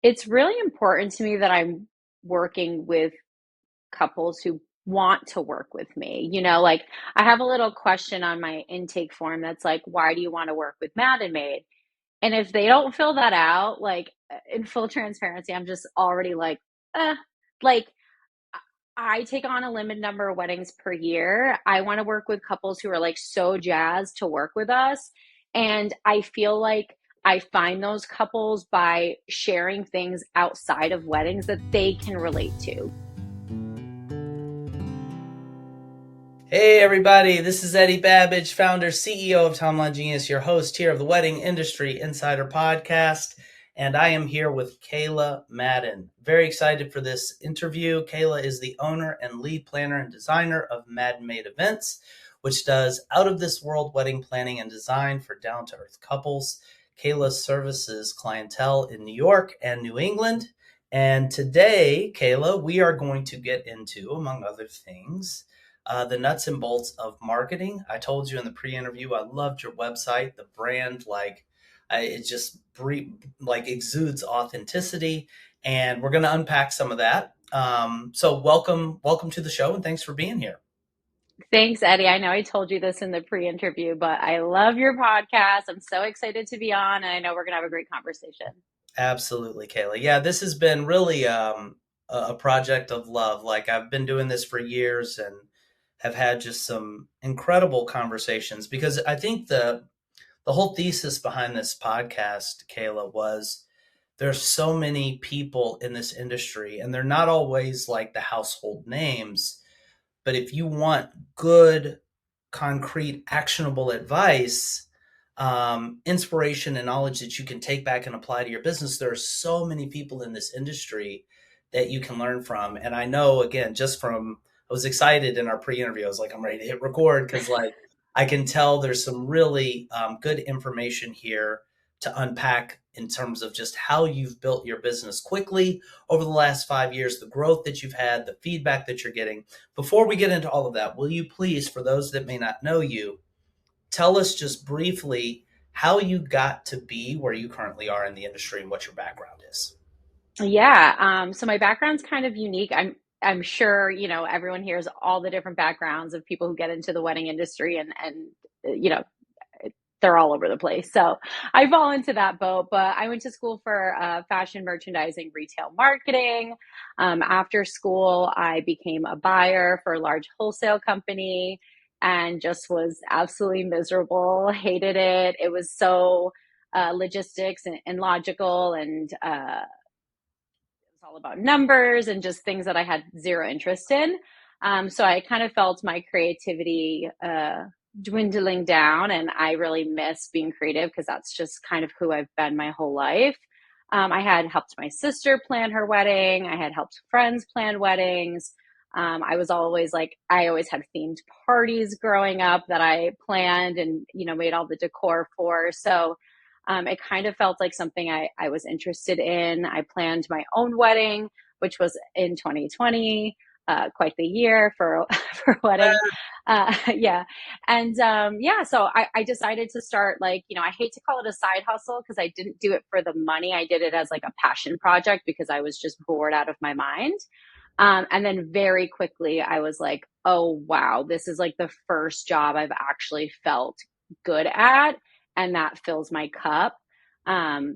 It's really important to me that I'm working with couples who want to work with me. Like I have a little question on my intake form that's like, why do you want to work with Madden Made? And if they don't fill that out, like in full transparency, I'm just already like, eh. Like I take on a limited number of weddings per year. I want to work with couples who are like so jazzed to work with us. And I feel like I find those couples by sharing things outside of weddings that they can relate to. Hey everybody, this is Eddie Babbage, founder, CEO of Timeline Genius, your host here of the Wedding Industry Insider Podcast, and I am here with Kayla Madden. Very excited for this interview. Kayla is the owner and lead planner and designer of Madden Made Events, which does out-of-this-world wedding planning and design for down-to-earth couples. Kayla services clientele in New York and New England, and today, Kayla, we are going to get into, among other things, the nuts and bolts of marketing. I told you in the pre-interview, I loved your website, the brand, it just like exudes authenticity, and we're going to unpack some of that. So welcome to the show, and thanks for being here. Thanks, Eddie. I know I told you this in the pre interview, but I love your podcast. I'm so excited to be on, and I know we're going to have a great conversation. Absolutely, Kayla. Yeah, this has been really a project of love. Like I've been doing this for years and have had just some incredible conversations because I think the whole thesis behind this podcast, Kayla, was there's so many people in this industry and they're not always like the household names. But if you want good, concrete, actionable advice, inspiration, and knowledge that you can take back and apply to your business, there are so many people in this industry that you can learn from. And I know, again, I was excited in our pre-interview. I was like, I'm ready to hit record because, like, I can tell there's some really good information here to unpack in terms of just how you've built your business quickly over the last 5 years, the growth that you've had, the feedback that you're getting. Before we get into all of that, will you please, for those that may not know you, tell us just briefly how you got to be where you currently are in the industry and what your background is? Yeah, so my background's kind of unique. I'm sure, everyone hears all the different backgrounds of people who get into the wedding industry and you know, they're all over the place. So I fall into that boat, but I went to school for fashion merchandising, retail marketing. After school, I became a buyer for a large wholesale company and just was absolutely miserable, hated it. It was so logistics and logical and it was all about numbers and just things that I had zero interest in. So I kind of felt my creativity dwindling down, and I really miss being creative because that's just kind of who I've been my whole life. I had helped my sister plan her wedding, I had helped friends plan weddings. I always had themed parties growing up that I planned and, made all the decor for. So it kind of felt like something I was interested in. I planned my own wedding, which was in 2020, quite the year for, for a wedding. Yeah. And yeah, so I decided to start I hate to call it a side hustle because I didn't do it for the money. I did it as like a passion project because I was just bored out of my mind. And then very quickly, I was like, oh, wow, this is like the first job I've actually felt good at. And that fills my cup.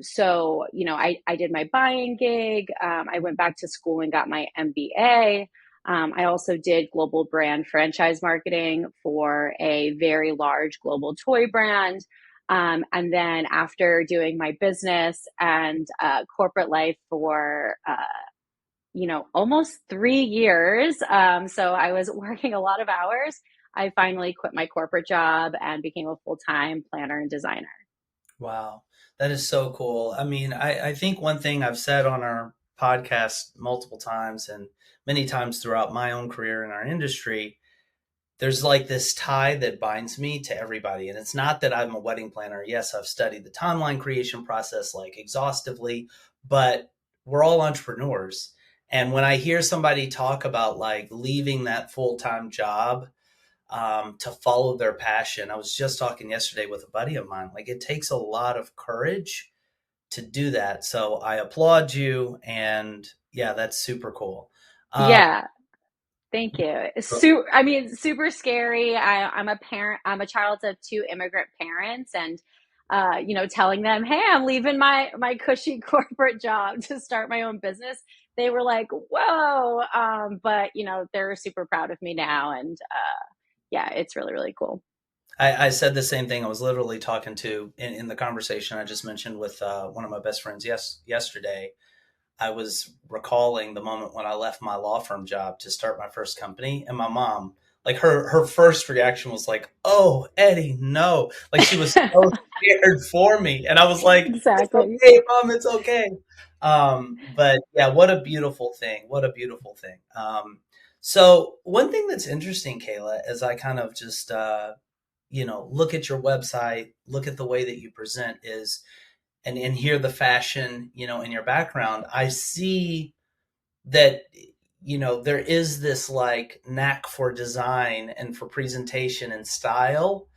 So, I did my buying gig. I went back to school and got my MBA. I also did global brand franchise marketing for a very large global toy brand. And then after doing my business and corporate life for almost 3 years. So I was working a lot of hours. I finally quit my corporate job and became a full time planner and designer. Wow, that is so cool. I mean, I think one thing I've said on our podcast multiple times and many times throughout my own career in our industry, there's like this tie that binds me to everybody. And it's not that I'm a wedding planner. Yes, I've studied the timeline creation process like exhaustively, but we're all entrepreneurs. And when I hear somebody talk about like leaving that full time job to follow their passion, I was just talking yesterday with a buddy of mine. Like it takes a lot of courage to do that. So I applaud you, and yeah, that's super cool. Um, Yeah. Thank you. I mean, super scary. I'm a parent. I'm a child of two immigrant parents, and telling them, "Hey, I'm leaving my cushy corporate job to start my own business." They were like, "Whoa!" But they're super proud of me now, and yeah, it's really really cool. I said the same thing. I was literally talking to in the conversation I just mentioned with one of my best friends yesterday. I was recalling the moment when I left my law firm job to start my first company, and my mom, like her first reaction was like, "Oh, Eddie, no!" Like she was so scared for me, and I was like, "It's Exactly. okay, mom, it's okay." But yeah, what a beautiful thing! What a beautiful thing. So one thing that's interesting, Kayla, as I kind of just look at your website, look at the way that you present is and hear the fashion, in your background, I see that there is this like knack for design and for presentation and style.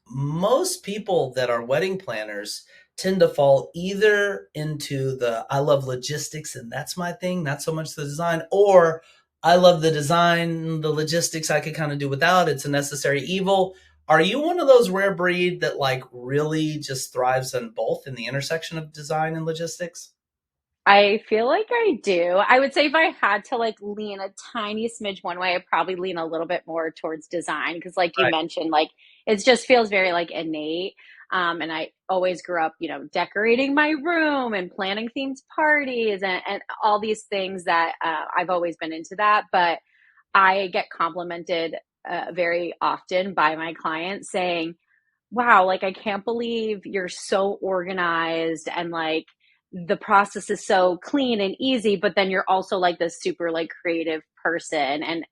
Most people that are wedding planners tend to fall either into the I love logistics and that's my thing, not so much the design, or I love the design, the logistics I could kind of do without, it's a necessary evil. Are you one of those rare breed that like really just thrives on both in the intersection of design and logistics? I feel like I do. I would say if I had to like lean a tiny smidge one way, I'd probably lean a little bit more towards design because, like you Right. mentioned, like it just feels very like innate. And I always grew up, decorating my room and planning themed parties and all these things that I've always been into that. But I get complimented very often by my clients saying, wow, like I can't believe you're so organized and like the process is so clean and easy, but then you're also like this super like creative person. And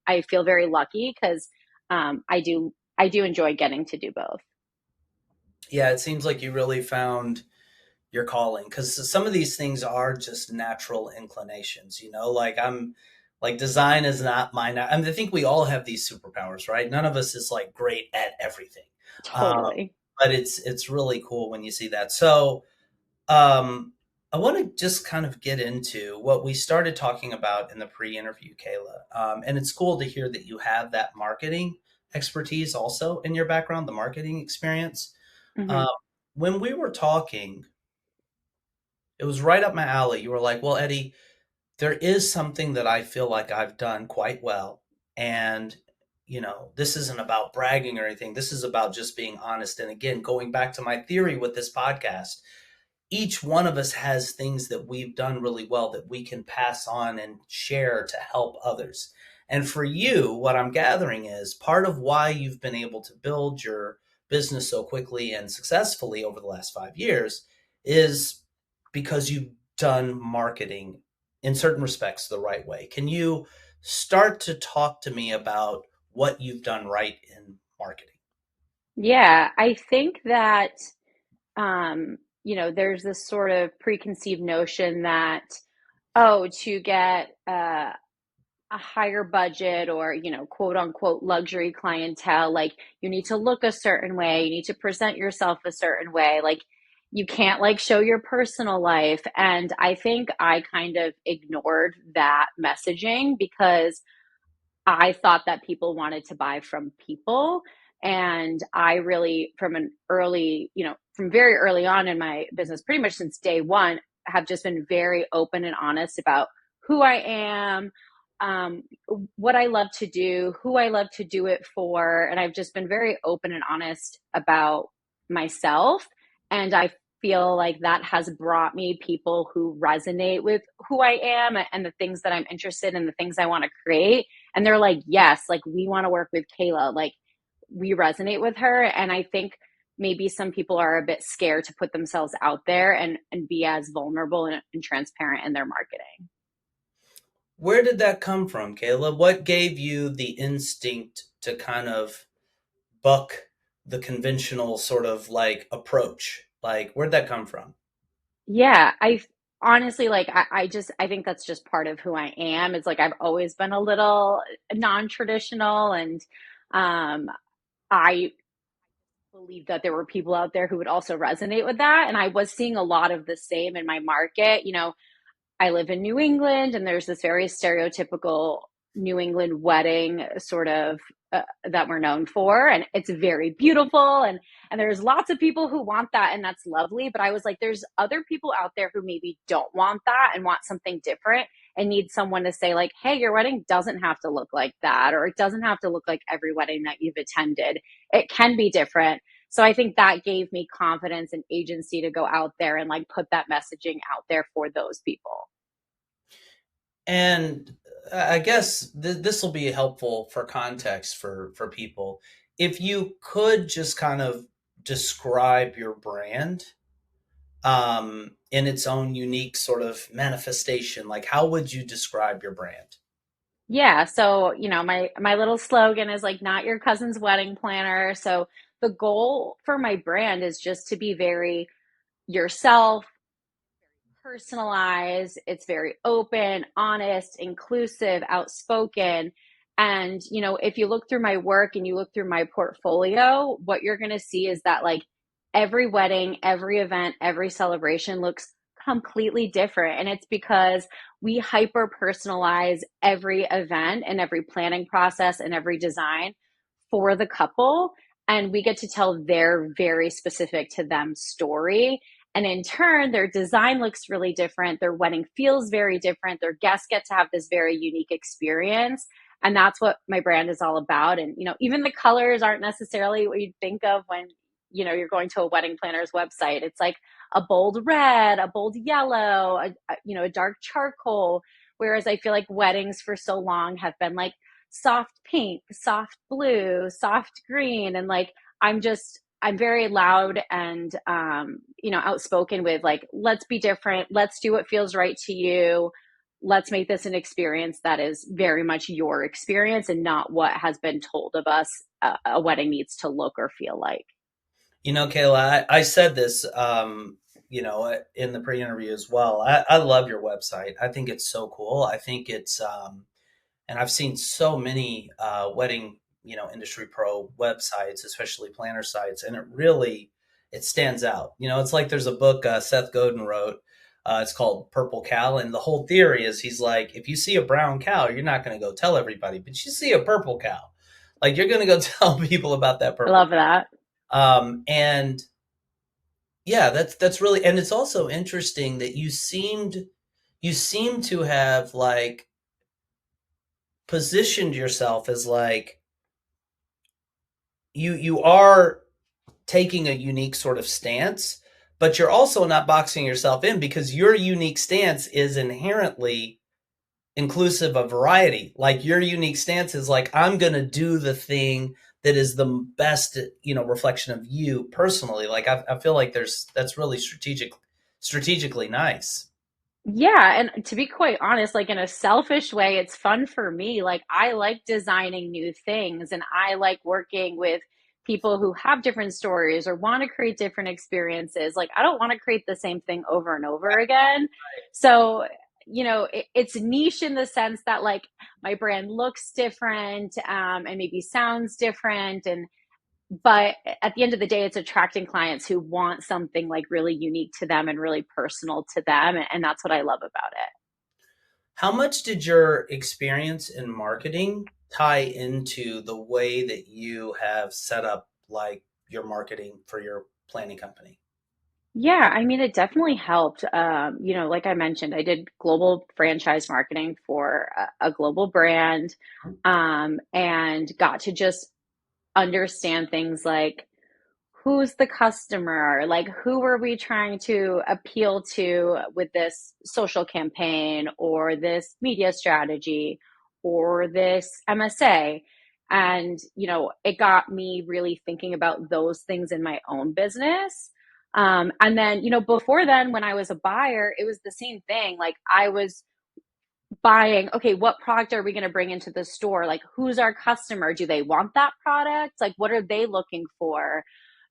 I feel very lucky because I do enjoy getting to do both. Yeah, it seems like you really found your calling because some of these things are just natural inclinations, like like design is not mine. I mean, I think we all have these superpowers, right? None of us is like great at everything. um, Totally. but it's really cool when you see that. So um, I want to just kind of get into what we started talking about in the pre-interview, Kayla. And it's cool to hear that you have that marketing expertise also in your background, the marketing experience. Hmm. um, when we were talking, it was right up my alley. You were like, "Well, Eddie, there is something that I feel like I've done quite well. And, this isn't about bragging or anything. This is about just being honest." And again, going back to my theory with this podcast, each one of us has things that we've done really well that we can pass on and share to help others. And for you, what I'm gathering is part of why you've been able to build your business so quickly and successfully over the last 5 years is because you've done marketing in certain respects the right way. Can you start to talk to me about what you've done right in marketing? Yeah, I think that there's this sort of preconceived notion that, oh, to get a higher budget or quote unquote luxury clientele, like you need to look a certain way, you need to present yourself a certain way, like you can't like show your personal life. And I think I kind of ignored that messaging because I thought that people wanted to buy from people. And I really, from an early, from very early on in my business, pretty much since day one, have just been very open and honest about who I am, um, what I love to do, who I love to do it for. And I've just been very open and honest about myself. And I feel like that has brought me people who resonate with who I am and the things that I'm interested in, the things I want to create, and they're like, yes, like we want to work with Kayla, like we resonate with her. And I think maybe some people are a bit scared to put themselves out there and be as vulnerable and transparent in their marketing. Where did that come from, Kayla? What gave you the instinct to kind of buck the conventional sort of like approach? Like, where'd that come from? Yeah, I honestly like I think that's just part of who I am. It's like I've always been a little non-traditional, and um I believed that there were people out there who would also resonate with that. And I was seeing a lot of the same in my market. I live in New England, and there's this very stereotypical New England wedding sort of that we're known for, and it's very beautiful, and there's lots of people who want that, and that's lovely. But I was like, there's other people out there who maybe don't want that and want something different, and need someone to say like, hey, your wedding doesn't have to look like that, or it doesn't have to look like every wedding that you've attended. It can be different. So I think that gave me confidence and agency to go out there and like put that messaging out there for those people. And I guess this will be helpful for context for people. If you could just kind of describe your brand in its own unique sort of manifestation, like how would you describe your brand? Yeah, so my little slogan is like not your cousin's wedding planner. So the goal for my brand is just to be very yourself, personalized, it's very open, honest, inclusive, outspoken. And, if you look through my work and you look through my portfolio, what you're going to see is that like every wedding, every event, every celebration looks completely different. And it's because we hyper personalize every event and every planning process and every design for the couple. And we get to tell their very specific to them story. And in turn, their design looks really different. Their wedding feels very different. Their guests get to have this very unique experience. And that's what my brand is all about. And, even the colors aren't necessarily what you'd think of when, you're going to a wedding planner's website. It's like a bold red, a bold yellow, a dark charcoal. Whereas I feel like weddings for so long have been like soft pink, soft blue, soft green. And like, I'm very loud and outspoken with like, let's be different, let's do what feels right to you, let's make this an experience that is very much your experience and not what has been told of us a wedding needs to look or feel like. Kayla, I said this, in the pre-interview as well. I love your website. I think it's so cool. I think it's, and I've seen so many wedding, industry pro websites, especially planner sites, and it stands out. It's like there's a book Seth Godin wrote. It's called Purple Cow, and the whole theory is he's like, if you see a brown cow, you're not going to go tell everybody, but you see a purple cow, like you're going to go tell people about that I purple love that. and yeah, that's really, and it's also interesting that you seem to have like positioned yourself as like you are taking a unique sort of stance, but you're also not boxing yourself in because your unique stance is inherently inclusive of variety. Like your unique stance is like, I'm going to do the thing that is the best, reflection of you personally. Like I feel like that's really strategically nice. Yeah, and to be quite honest, like in a selfish way, it's fun for me. Like I like designing new things and I like working with people who have different stories or want to create different experiences. Like I don't want to create the same thing over and over again. So, it's niche in the sense that like my brand looks different, and maybe sounds different, and but at the end of the day, it's attracting clients who want something like really unique to them and really personal to them, and that's what I love about it. How much did your experience in marketing tie into the way that you have set up like your marketing for your planning company? Yeah, I mean, it definitely helped. Like I mentioned, I did global franchise marketing for a global brand, and got to just understand things like who's the customer, like who are we trying to appeal to with this social campaign or this media strategy or this MSA. And it got me really thinking about those things in my own business. And then before then, when I was a buyer, it was the same thing. Like I was buying, okay, what product are we going to bring into the store? Like who's our customer? Do they want that product? Like what are they looking for?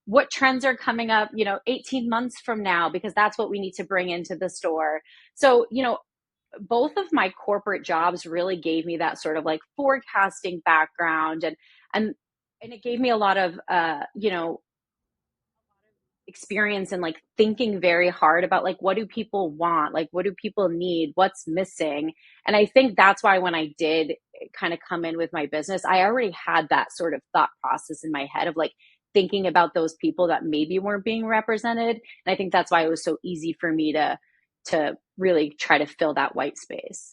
What trends are coming up, 18 months from now, because that's what we need to bring into the store. So, both of my corporate jobs really gave me that sort of like forecasting background, and and it gave me a lot of experience and like thinking very hard about like what do people want, like what do people need, what's missing. And I think that's why when I did kind of come in with my business, I already had that sort of thought process in my head of like thinking about those people that maybe weren't being represented. And I think that's why it was so easy for me to really try to fill that white space.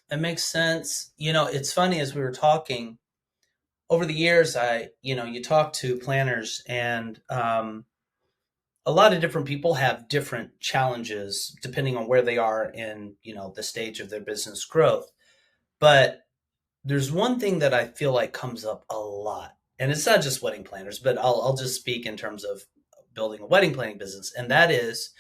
That makes sense. It's funny as we were talking over the years, you talk to planners and a lot of different people have different challenges depending on where they are in, the stage of their business growth. But there's one thing that I feel like comes up a lot, and it's not just wedding planners, but I'll just speak in terms of building a wedding planning business, and that is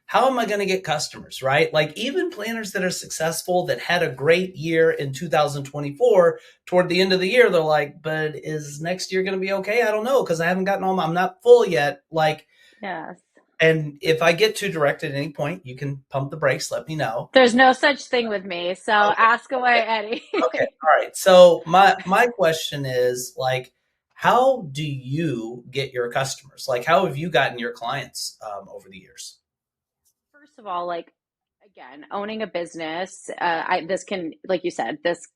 how am I going to get customers, right? Like even planners that are successful that had a great year in 2024, toward the end of the year, they're like, but is next year going to be okay? I don't know because I haven't gotten all I'm not full yet. Like, Yes. and if I get too direct at any point, you can pump the brakes, let me know. There's no such thing with me. So Okay. ask away, Eddie. Okay. All right. So my question is like, how do you get your customers? Like, how have you gotten your clients over the years? First of all, like again, owning a business, this can, like you said, this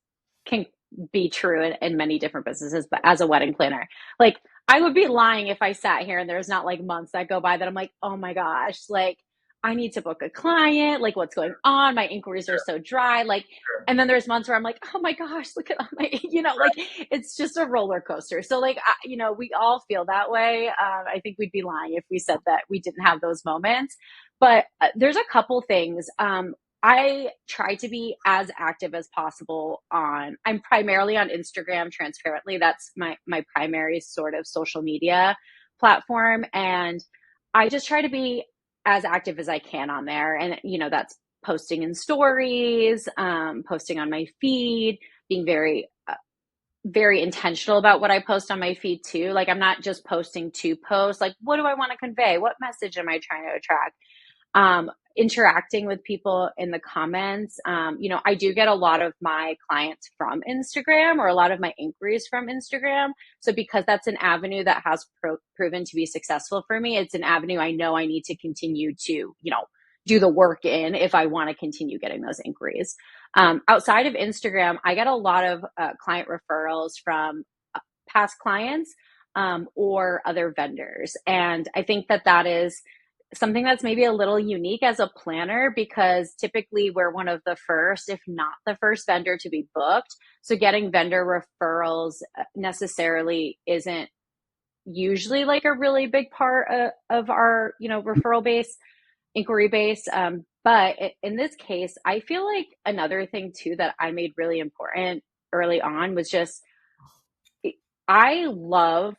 can be true in many different businesses, but as a wedding planner, like I would be lying if I sat here and there's not like months that go by that I'm like, oh my gosh, like I need to book a client, like what's going on? My inquiries are Sure, so dry. Like, sure. and then there's months where I'm like, oh my gosh, look at all my, like it's just a roller coaster. So like, we all feel that way. I think we'd be lying if we said that we didn't have those moments. But there's a couple things. I try to be as active as possible I'm primarily on Instagram, transparently. That's my primary sort of social media platform. And I just try to be as active as I can on there. And, that's posting in stories, posting on my feed, being very intentional about what I post on my feed too. Like I'm not just posting to post, like what do I want to convey? What message am I trying to attract? Interacting with people in the comments. I do get a lot of my clients from Instagram or a lot of my inquiries from Instagram. So because that's an avenue that has proven to be successful for me, it's an avenue I know I need to continue to, do the work in if I want to continue getting those inquiries. Outside of Instagram, I get a lot of client referrals from past clients or other vendors. And I think that is something that's maybe a little unique as a planner because typically we're one of the first, if not the first vendor to be booked. So getting vendor referrals necessarily isn't usually like a really big part of our, referral base, inquiry base. But in this case, I feel like another thing too that I made really important early on was just I love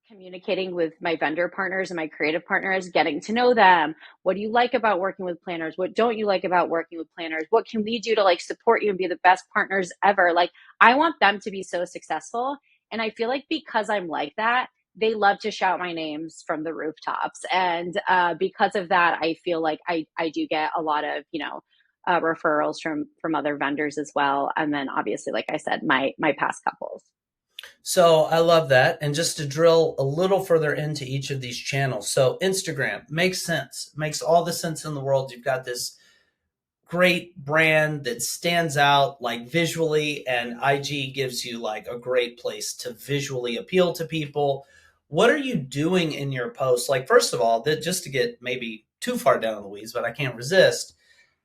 communicating with my vendor partners and my creative partners, getting to know them. What do you like about working with planners? What don't you like about working with planners? What can we do to like support you and be the best partners ever? Like, I want them to be so successful. And I feel like because I'm like that, they love to shout my names from the rooftops. And because of that, I feel like I do get a lot of, referrals from other vendors as well. And then obviously, like I said, my past couples. So I love that. And just to drill a little further into each of these channels. So Instagram makes sense, makes all the sense in the world. You've got this great brand that stands out like visually, and IG gives you like a great place to visually appeal to people. What are you doing in your posts? Like, first of all, that just to get maybe too far down in the weeds, but I can't resist.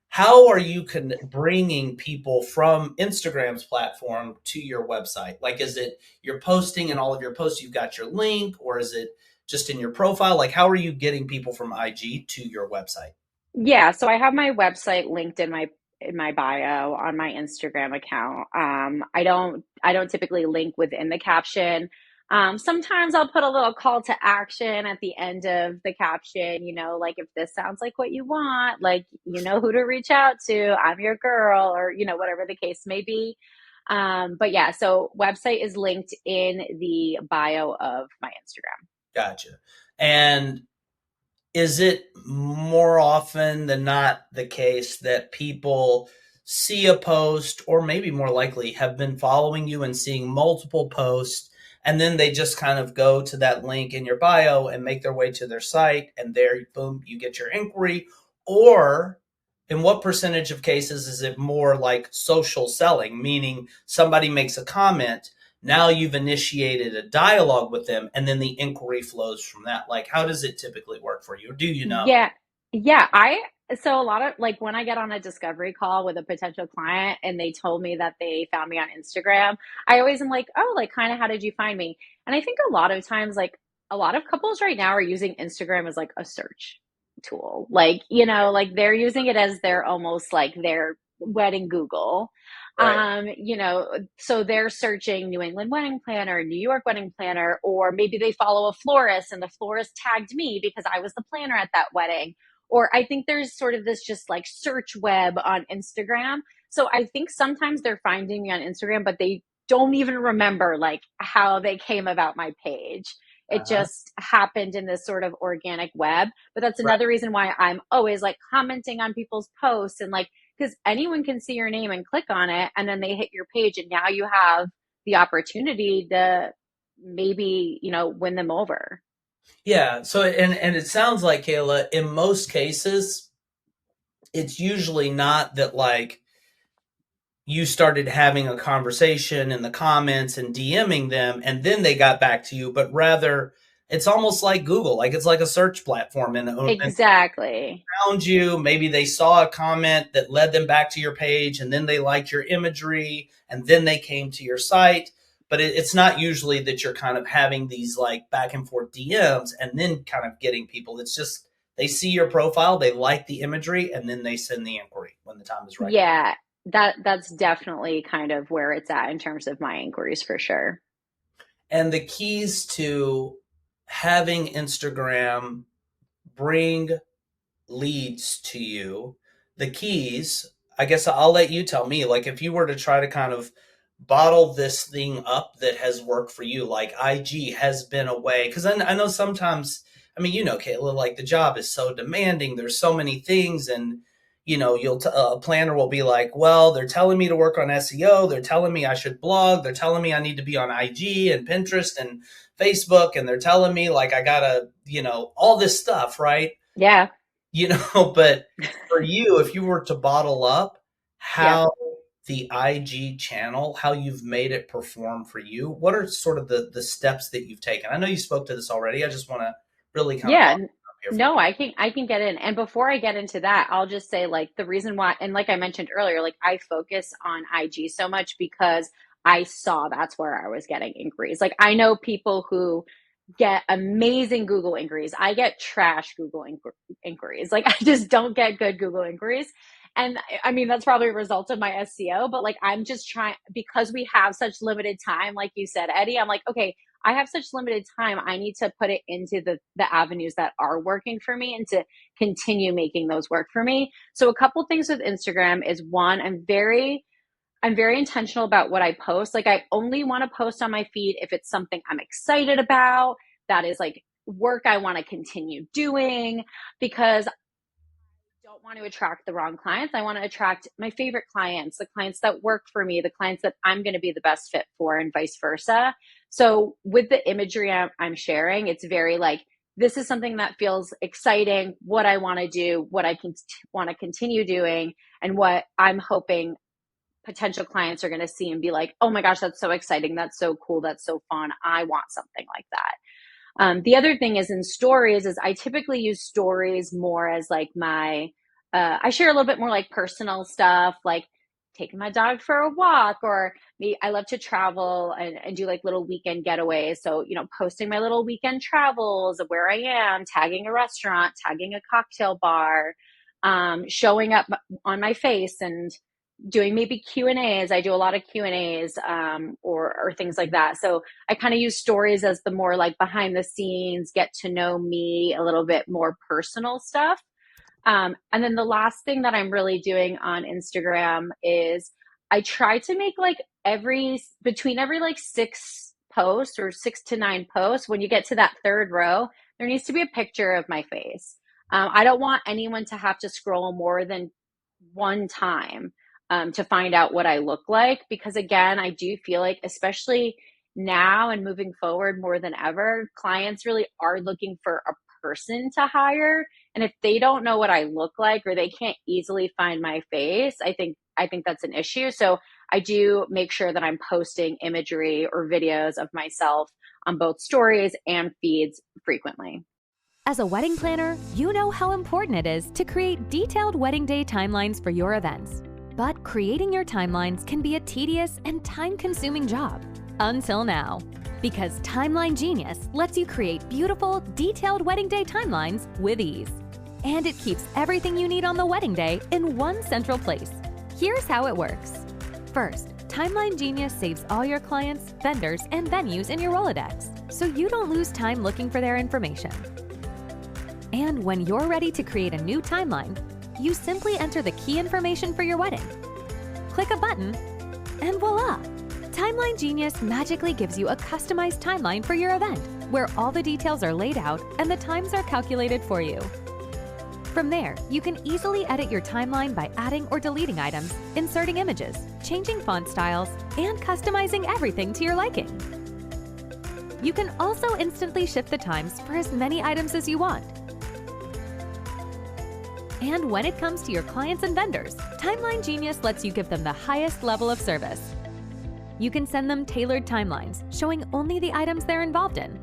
How are you bringing people from Instagram's platform to your website? Like, is it you're posting in all of your posts, you've got your link, or is it just in your profile? Like, how are you getting people from IG to your website? Yeah, so I have my website linked in my bio on my Instagram account. I don't typically link within the caption. Sometimes I'll put a little call to action at the end of the caption, like if this sounds like what you want, like you know who to reach out to, I'm your girl, or whatever the case may be. But yeah, so website is linked in the bio of my Instagram. Gotcha. And is it more often than not the case that people see a post, or maybe more likely have been following you and seeing multiple posts and then they just kind of go to that link in your bio and make their way to their site, and there, boom, you get your inquiry. Or in what percentage of cases is it more like social selling, meaning somebody makes a comment, now you've initiated a dialogue with them, and then the inquiry flows from that? Like, how does it typically work for you? Or do you know? Yeah. Yeah. So a lot of like when I get on a discovery call with a potential client and they told me that they found me on Instagram, I always am like, oh, like kind of how did you find me? And I think a lot of times, like a lot of couples right now are using Instagram as like a search tool. Like, like they're using it as their almost like their wedding Google. Right. So they're searching New England wedding planner, New York wedding planner, or maybe they follow a florist and the florist tagged me because I was the planner at that wedding. Or I think there's sort of this just like search web on Instagram. So I think sometimes they're finding me on Instagram, but they don't even remember like how they came about my page. It Uh-huh. just happened in this sort of organic web. But that's Right. another reason why I'm always like commenting on people's posts and like, because anyone can see your name and click on it and then they hit your page and now you have the opportunity to maybe win them over. Yeah. So, and it sounds like, Kayla, in most cases, it's usually not that like you started having a conversation in the comments and DMing them and then they got back to you, but rather it's almost like Google, like it's like a search platform, and Exactly. found you. Maybe they saw a comment that led them back to your page, and then they liked your imagery, and then they came to your site. But it's not usually that you're kind of having these like back and forth DMs and then kind of getting people. It's just they see your profile, they like the imagery, and then they send the inquiry when the time is right. Yeah, that's definitely kind of where it's at in terms of my inquiries for sure. And the keys to having Instagram bring leads to you, the keys, I guess I'll let you tell me, like if you were to try to kind of bottle this thing up that has worked for you, like IG has been a way, because I know sometimes, I mean, Kayla, like the job is so demanding, there's so many things, and a planner will be like, well, they're telling me to work on SEO, they're telling me I should blog, they're telling me I need to be on IG and Pinterest and Facebook, and they're telling me like I gotta, all this stuff, right? Yeah. But for you, if you were to bottle up Yeah. how the IG channel, how you've made it perform for you, what are sort of the steps that you've taken? I know you spoke to this already. I just want to really kind of Yeah. bottle it up here for No, people. I can get in. And before I get into that, I'll just say like the reason why, and like I mentioned earlier, like I focus on IG so much because I saw that's where I was getting inquiries. Like I know people who get amazing Google inquiries. I get trash Google inquiries. Like I just don't get good Google inquiries. And I mean, that's probably a result of my SEO, but like I'm just trying because we have such limited time, like you said, Eddie, I'm like, okay, I have such limited time. I need to put it into the avenues that are working for me and to continue making those work for me. So a couple things with Instagram is one, I'm very intentional about what I post. Like I only want to post on my feed if it's something I'm excited about, that is like work I want to continue doing because I don't want to attract the wrong clients. I want to attract my favorite clients, the clients that work for me, the clients that I'm going to be the best fit for, and vice versa. So with the imagery I'm sharing, it's very like, this is something that feels exciting, what I want to do, what I can want to continue doing, and what I'm hoping potential clients are going to see and be like, oh my gosh, that's so exciting. That's so cool. That's so fun. I want something like that. The other thing is in stories is I typically use stories more as like I share a little bit more like personal stuff, like taking my dog for a walk, or me, I love to travel and do like little weekend getaways. So, posting my little weekend travels of where I am, tagging a restaurant, tagging a cocktail bar, showing up on my face and doing maybe Q and A's. I do a lot of Q and A's, or things like that. So I kind of use stories as the more like behind the scenes, get to know me, a little bit more personal stuff. And then the last thing that I'm really doing on Instagram is I try to make like between every like 6 posts or 6 to 9 posts, when you get to that third row, there needs to be a picture of my face. I don't want anyone to have to scroll more than one time to find out what I look like. Because again, I do feel like, especially now and moving forward more than ever, clients really are looking for a person to hire. And if they don't know what I look like or they can't easily find my face, I think that's an issue. So I do make sure that I'm posting imagery or videos of myself on both stories and feeds frequently. As a wedding planner, you know how important it is to create detailed wedding day timelines for your events. But creating your timelines can be a tedious and time-consuming job. Until now. Because Timeline Genius lets you create beautiful, detailed wedding day timelines with ease. And it keeps everything you need on the wedding day in one central place. Here's how it works. First, Timeline Genius saves all your clients, vendors, and venues in your Rolodex, so you don't lose time looking for their information. And when you're ready to create a new timeline, you simply enter the key information for your wedding. Click a button, and voila! Timeline Genius magically gives you a customized timeline for your event, where all the details are laid out and the times are calculated for you. From there, you can easily edit your timeline by adding or deleting items, inserting images, changing font styles, and customizing everything to your liking. You can also instantly shift the times for as many items as you want. And when it comes to your clients and vendors, Timeline Genius lets you give them the highest level of service. You can send them tailored timelines, showing only the items they're involved in.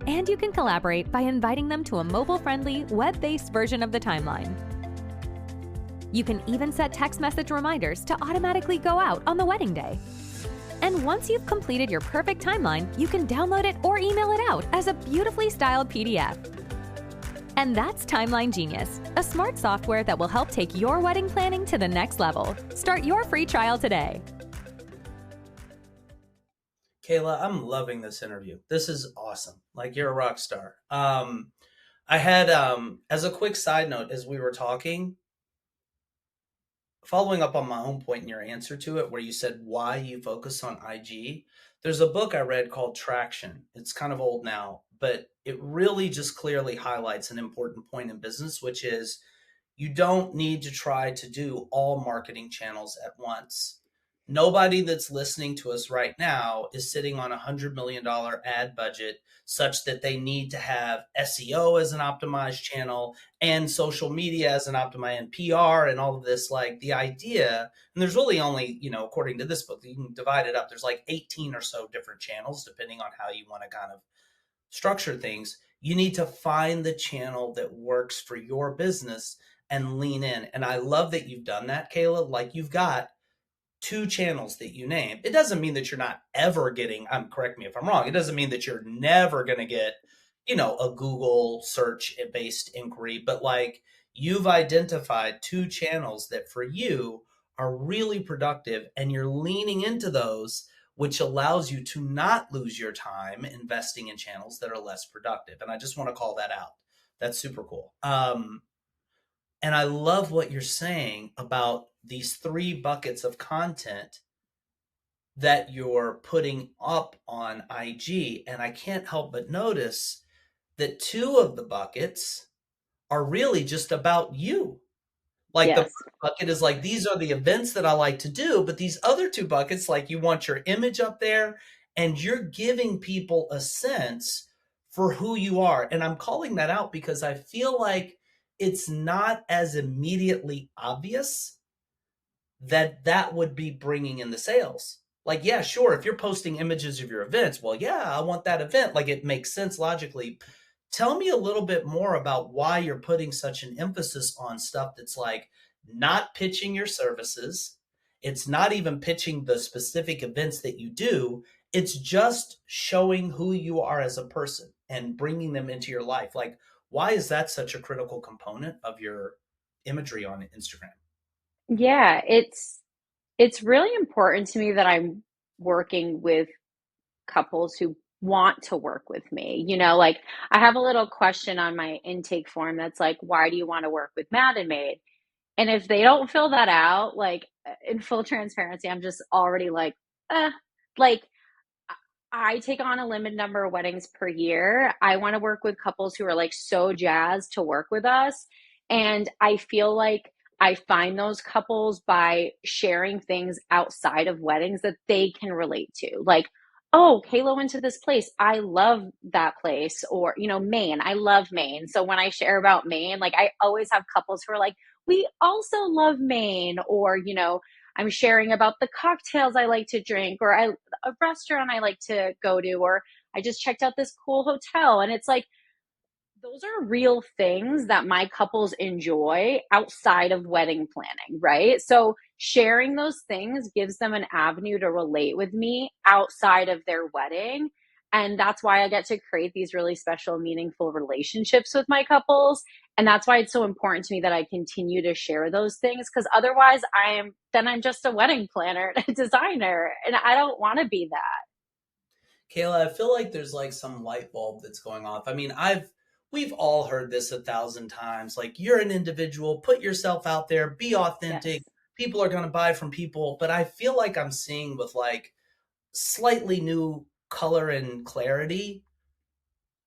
And you can collaborate by inviting them to a mobile-friendly, web-based version of the timeline. You can even set text message reminders to automatically go out on the wedding day. And once you've completed your perfect timeline, you can download it or email it out as a beautifully styled PDF. And that's Timeline Genius, a smart software that will help take your wedding planning to the next level. Start your free trial today. Kayla, I'm loving this interview. This is awesome. Like, you're a rock star. I had, as a quick side note, as we were talking, following up on my own point in your answer to it, where you said why you focus on IG, there's a book I read called Traction. It's kind of old now, but it really just clearly highlights an important point in business, which is you don't need to try to do all marketing channels at once. Nobody that's listening to us right now is sitting on $100 million ad budget such that they need to have SEO as an optimized channel and social media as an optimized and PR and all of this. Like, the idea, and there's really only, according to this book, you can divide it up. There's like 18 or so different channels, depending on how you want to kind of structure things. You need to find the channel that works for your business and lean in. And I love that you've done that, Kayla. Like, you've got two channels that you name. It doesn't mean that you're not ever getting, correct me if I'm wrong, it doesn't mean that you're never going to get, a Google search based inquiry, but like, you've identified two channels that for you are really productive and you're leaning into those, which allows you to not lose your time investing in channels that are less productive. And I just want to call that out. That's super cool. And I love what you're saying about these three buckets of content that you're putting up on IG. And I can't help but notice that two of the buckets are really just about you. Like, the Yes. first bucket is like, these are the events that I like to do. But these other two buckets, like, you want your image up there and you're giving people a sense for who you are. And I'm calling that out because I feel like it's not as immediately obvious that would be bringing in the sales. Like, yeah, sure, if you're posting images of your events, well, yeah, I want that event. Like, it makes sense logically. Tell me a little bit more about why you're putting such an emphasis on stuff that's like not pitching your services. It's not even pitching the specific events that you do. It's just showing who you are as a person and bringing them into your life. Like, why is that such a critical component of your imagery on Instagram? Yeah, it's really important to me that I'm working with couples who want to work with me. Like, I have a little question on my intake form that's like, why do you want to work with Madden Made? And if they don't fill that out, like, in full transparency, I'm just already like, like, I take on a limited number of weddings per year. I want to work with couples who are like so jazzed to work with us. And I feel like I find those couples by sharing things outside of weddings that they can relate to. Like, oh, Kayla went to this place. I love that place. Or, Maine. I love Maine. So when I share about Maine, like I always have couples who are like, we also love Maine. Or, I'm sharing about the cocktails I like to drink, or a restaurant I like to go to, or I just checked out this cool hotel. And it's like, those are real things that my couples enjoy outside of wedding planning, right? So sharing those things gives them an avenue to relate with me outside of their wedding. And that's why I get to create these really special, meaningful relationships with my couples. And that's why it's so important to me that I continue to share those things, because otherwise I'm just a wedding planner, a designer, and I don't want to be that. Kayla, I feel like there's like some light bulb that's going off. I mean, we've all heard this 1,000 times. Like, you're an individual, put yourself out there, be authentic. Yes. People are going to buy from people. But I feel like I'm seeing with like slightly new color and clarity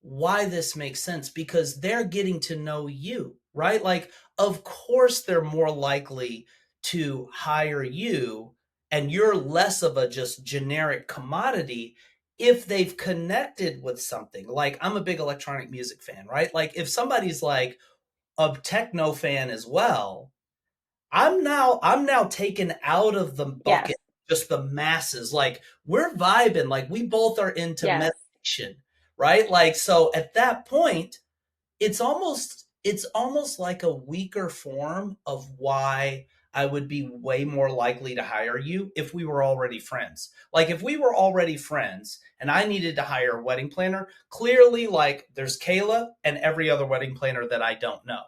why this makes sense, because they're getting to know you, right? Like, of course, they're more likely to hire you and you're less of a just generic commodity if they've connected with something. Like, I'm a big electronic music fan, right? Like, if somebody's like a techno fan as well, I'm now taken out of the Yes. bucket, just the masses. Like, we're vibing, like we both are into Yes. meditation, right? Like, so at that point, it's almost like a weaker form of why I would be way more likely to hire you if we were already friends. Like, if we were already friends and I needed to hire a wedding planner, clearly, like, there's Kayla and every other wedding planner that I don't know.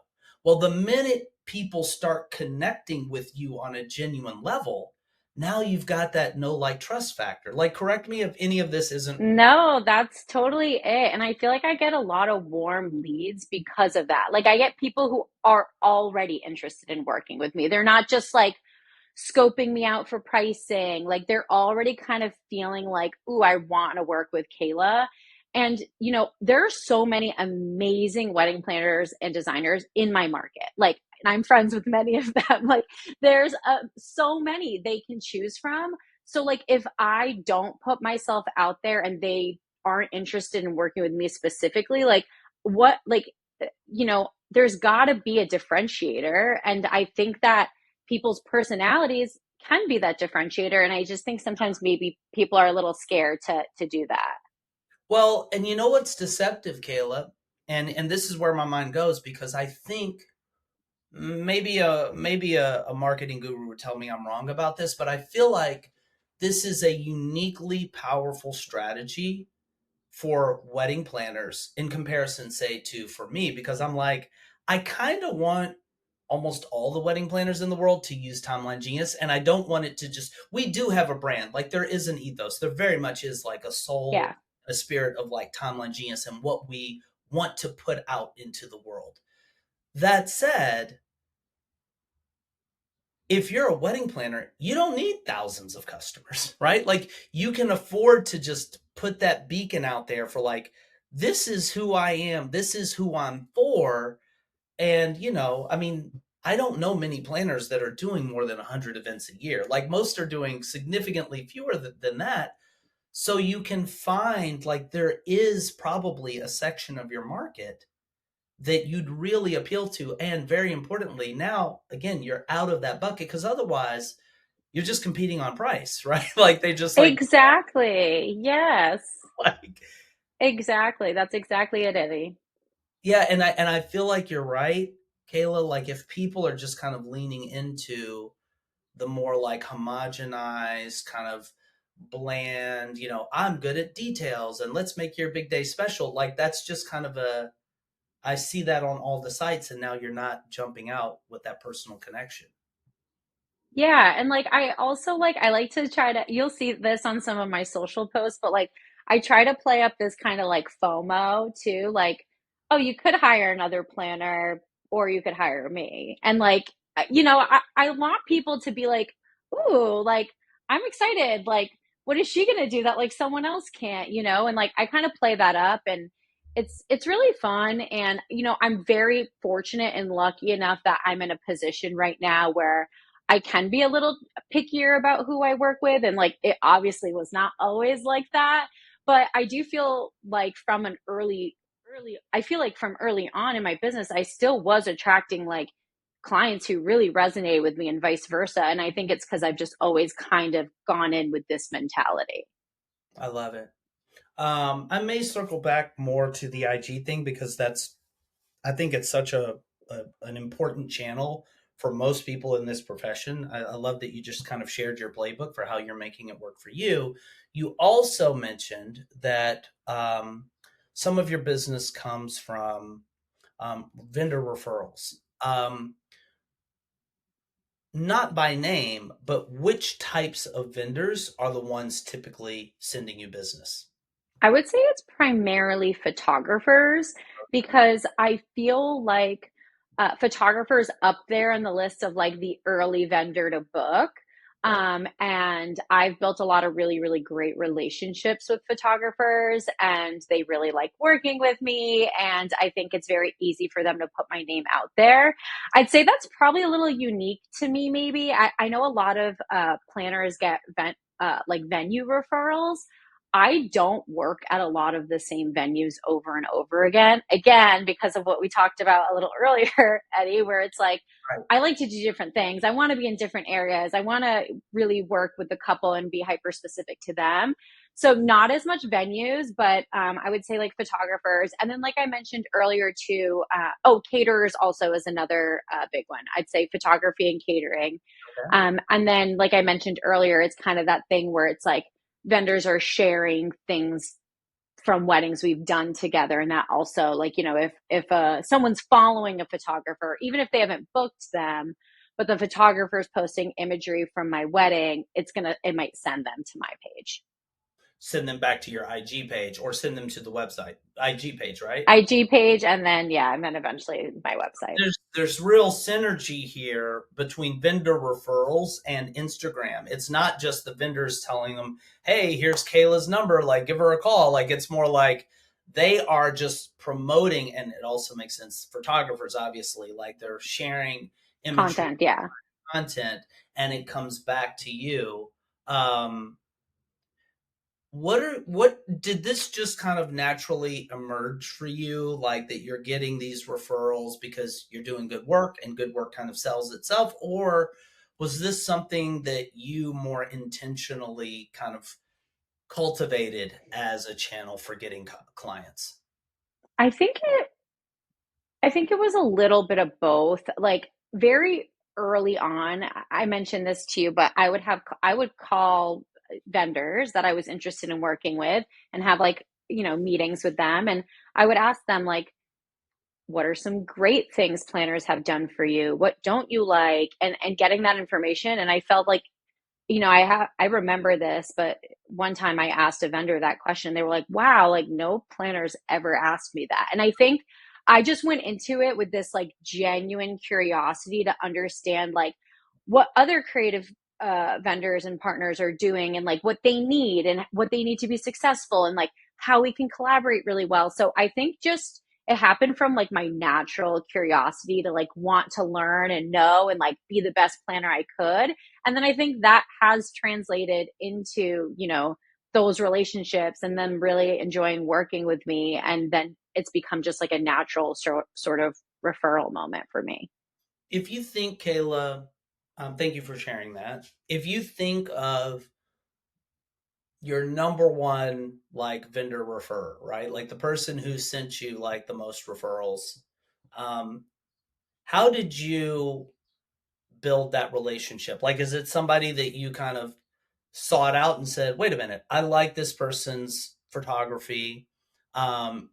Well, the minute people start connecting with you on a genuine level, now you've got that no like trust factor. Like, correct me if any of this isn't. No, that's totally it. And I feel like I get a lot of warm leads because of that. Like I get people who are already interested in working with me. They're not just like scoping me out for pricing. Like they're already kind of feeling like, ooh, I want to work with Kayla. And, there are so many amazing wedding planners and designers in my market. Like, and I'm friends with many of them. Like, there's so many they can choose from. So, like, if I don't put myself out there and they aren't interested in working with me specifically, like, what, like, there's got to be a differentiator. And I think that people's personalities can be that differentiator. And I just think sometimes maybe people are a little scared to do that. Well, and you know what's deceptive, Caleb? And this is where my mind goes, because I think maybe a marketing guru would tell me I'm wrong about this, but I feel like this is a uniquely powerful strategy for wedding planners in comparison, say, to for me, because I'm like, I kind of want almost all the wedding planners in the world to use Timeline Genius, and I don't want it to just, we do have a brand, like there is an ethos, there very much is like a soul, Yeah. a spirit of like Timeline Genius and what we want to put out into the world. That said, if you're a wedding planner, you don't need thousands of customers, right? Like, you can afford to just put that beacon out there for like, this is who I am, this is who I'm for. And, I mean, I don't know many planners that are doing more than 100 events a year. Like, most are doing significantly fewer than that. So you can find like there is probably a section of your market that you'd really appeal to. And very importantly, now, again, you're out of that bucket, because otherwise you're just competing on price, right? Like, they just like, Exactly. Yes. like, Exactly. That's exactly it, Eddie. yeah. And I feel like you're right, Kayla. Like, if people are just kind of leaning into the more like homogenized, kind of bland, I'm good at details and let's make your big day special. Like, that's just kind of I see that on all the sites, and now you're not jumping out with that personal connection. Yeah, and like I also I like to try to, you'll see this on some of my social posts, but like I try to play up this kind of like FOMO too, like, oh, you could hire another planner or you could hire me. And like I want people to be like, ooh, like I'm excited. Like, what is she gonna do that like someone else can't, And like I kind of play that up, and it's really fun. And I'm very fortunate and lucky enough that I'm in a position right now where I can be a little pickier about who I work with. And like, it obviously was not always like that. But I do feel like from an I feel like from early on in my business, I still was attracting like clients who really resonate with me and vice versa. And I think it's because I've just always kind of gone in with this mentality. I love it. I may circle back more to the IG thing because I think it's such an important channel for most people in this profession. I love that you just kind of shared your playbook for how you're making it work for you. You also mentioned that some of your business comes from vendor referrals. Not by name, but which types of vendors are the ones typically sending you business? I would say it's primarily photographers because I feel like photographers up there in the list of like the early vendor to book. Right. And I've built a lot of really, really great relationships with photographers, and they really like working with me. And I think it's very easy for them to put my name out there. I'd say that's probably a little unique to me, maybe. I know a lot of planners get like venue referrals. I don't work at a lot of the same venues over and over again. Again, because of what we talked about a little earlier, Eddie, where it's like, Right. I like to do different things. I want to be in different areas. I want to really work with the couple and be hyper specific to them. So, not as much venues, but I would say like photographers. And then, like I mentioned earlier, too, caterers also is another big one. I'd say photography and catering. Okay. And then, like I mentioned earlier, it's kind of that thing where it's like vendors are sharing things from weddings we've done together, and that also, like, if someone's following a photographer, even if they haven't booked them, but the photographer's posting imagery from my wedding, it might send them to my page. Send them back to your IG page or send them to the website IG page, right? IG page, and then yeah, and then eventually my website. There's real synergy here between vendor referrals and Instagram. It's not just the vendors telling them, "Hey, here's Kayla's number, like give her a call." Like it's more like they are just promoting, and it also makes sense. Photographers, obviously, like they're sharing imagery, Content, yeah. content, and it comes back to you. Um, what did this just kind of naturally emerge for you, like that you're getting these referrals because you're doing good work and good work kind of sells itself, or was this something that you more intentionally kind of cultivated as a channel for getting clients? I think it I think it was a little bit of both. Like very early on, I mentioned this to you, but I would call vendors that I was interested in working with and have like, meetings with them, and I would ask them like, what are some great things planners have done for you? What don't you like? And getting that information, and I felt like, I remember this, but one time I asked a vendor that question. They were like, "Wow, like no planners ever asked me that." And I think I just went into it with this like genuine curiosity to understand like what other creative vendors and partners are doing, and like what they need and what they need to be successful, and like how we can collaborate really well. So I think just it happened from like my natural curiosity to like want to learn and know and like be the best planner I could. And then I think that has translated into, those relationships and them really enjoying working with me. And then it's become just like a natural sort of referral moment for me. If you think, Kayla, thank you for sharing that. If you think of your number one like vendor referrer, right? Like the person who sent you like the most referrals. Um, how did you build that relationship? Like, is it somebody that you kind of sought out and said, wait a minute, I like this person's photography.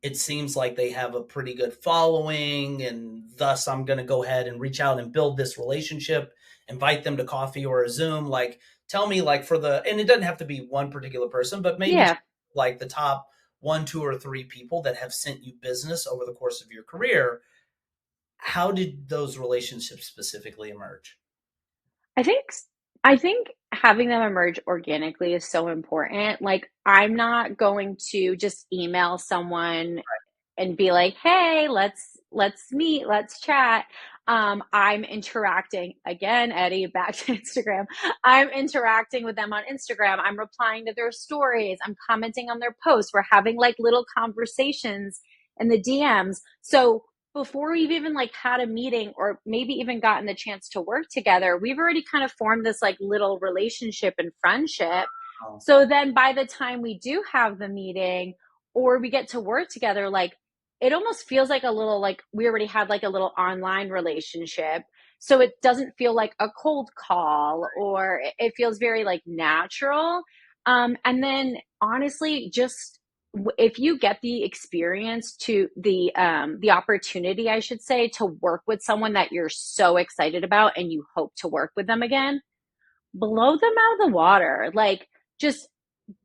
It seems like they have a pretty good following, and thus I'm going to go ahead and reach out and build this relationship, invite them to coffee or a Zoom. Like, tell me, like, and it doesn't have to be one particular person, but maybe Yeah. like the top one, two, or three people that have sent you business over the course of your career. How did those relationships specifically emerge? I think I think having them emerge organically is so important. Like I'm not going to just email someone and be like, "Hey, let's meet, let's chat." I'm interacting again, Eddie, back to Instagram. I'm interacting with them on Instagram. I'm replying to their stories. I'm commenting on their posts. We're having like little conversations in the DMs. So before we've even like had a meeting or maybe even gotten the chance to work together, we've already kind of formed this like little relationship and friendship. Oh, So then by the time we do have the meeting or we get to work together, like it almost feels like a little like we already had like a little online relationship. So it doesn't feel like a cold call or it feels very like natural. And then honestly, just if you get the experience to the opportunity, I should say, to work with someone that you're so excited about and you hope to work with them again, blow them out of the water. Like just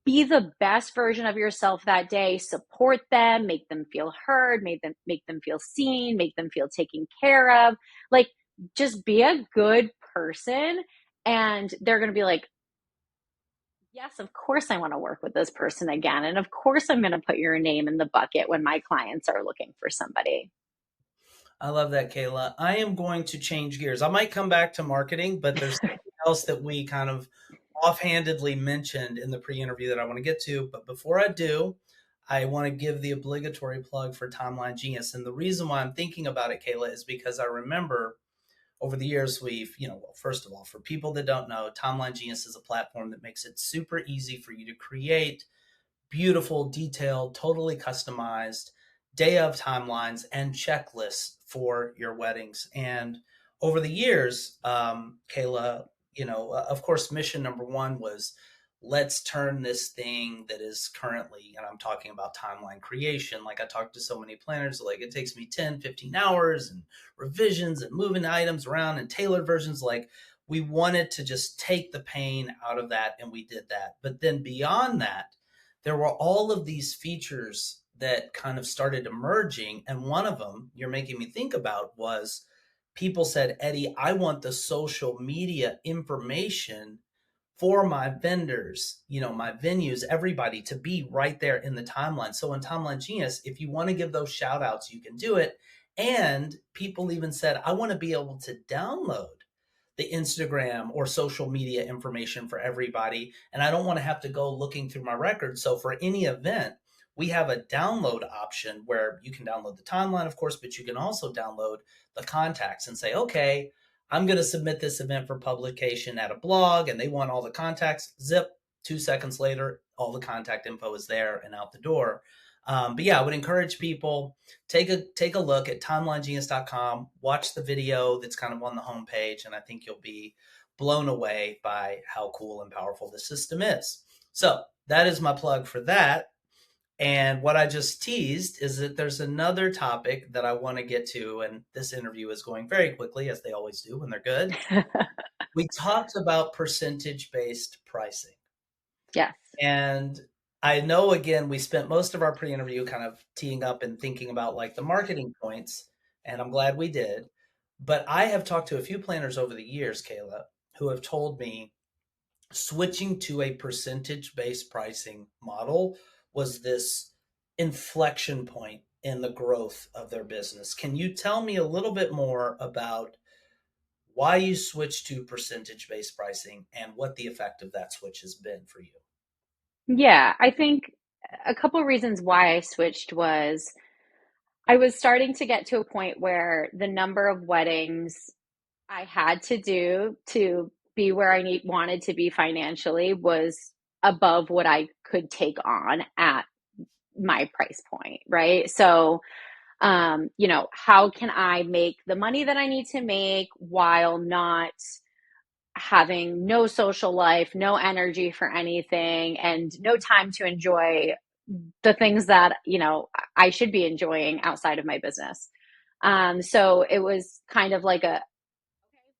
be the best version of yourself that day, support them, make them feel heard, make them feel seen, make them feel taken care of. Like just be a good person and they're going to be like, yes, of course I want to work with this person again, and of course I'm going to put your name in the bucket when my clients are looking for somebody. I love that, Kayla. I am going to change gears. I might come back to marketing, but there's something else that we kind of offhandedly mentioned in the pre-interview that I want to get to. But before I do, I want to give the obligatory plug for Timeline Genius. And the reason why I'm thinking about it, Kayla, is because I remember over the years well, first of all, for people that don't know, Timeline Genius is a platform that makes it super easy for you to create beautiful, detailed, totally customized day of timelines and checklists for your weddings. And over the years, Kayla, of course, mission number one was let's turn this thing that is currently, and I'm talking about timeline creation. Like I talked to so many planners, like it takes me 10, 15 hours and revisions and moving items around and tailored versions. Like we wanted to just take the pain out of that. And we did that. But then beyond that, there were all of these features that kind of started emerging. And one of them you're making me think about was people said, Eddie, I want the social media information for my vendors, my venues, everybody to be right there in the timeline. So in Timeline Genius, if you want to give those shout outs, you can do it. And people even said, I want to be able to download the Instagram or social media information for everybody. And I don't want to have to go looking through my records. So for any event, we have a download option where you can download the timeline, of course, but you can also download the contacts and say, okay, I'm going to submit this event for publication at a blog and they want all the contacts. Zip, 2 seconds later, all the contact info is there and out the door. But yeah, I would encourage people take a look at timelinegenius.com, watch the video that's kind of on the homepage, and I think you'll be blown away by how cool and powerful the system is. So that is my plug for that. And what I just teased is that there's another topic that I want to get to, and this interview is going very quickly, as they always do when they're good. We talked about percentage-based pricing. Yes. And I know, again, we spent most of our pre-interview kind of teeing up and thinking about like the marketing points, and I'm glad we did. But I have talked to a few planners over the years, Kayla, who have told me switching to a percentage-based pricing model was this inflection point in the growth of their business. Can you tell me a little bit more about why you switched to percentage-based pricing and what the effect of that switch has been for you? Yeah, I think a couple reasons why I switched was I was starting to get to a point where the number of weddings I had to do to be where wanted to be financially was above what I could take on at my price point, right? So, how can I make the money that I need to make while not having no social life, no energy for anything, and no time to enjoy the things that, I should be enjoying outside of my business. So it was kind of like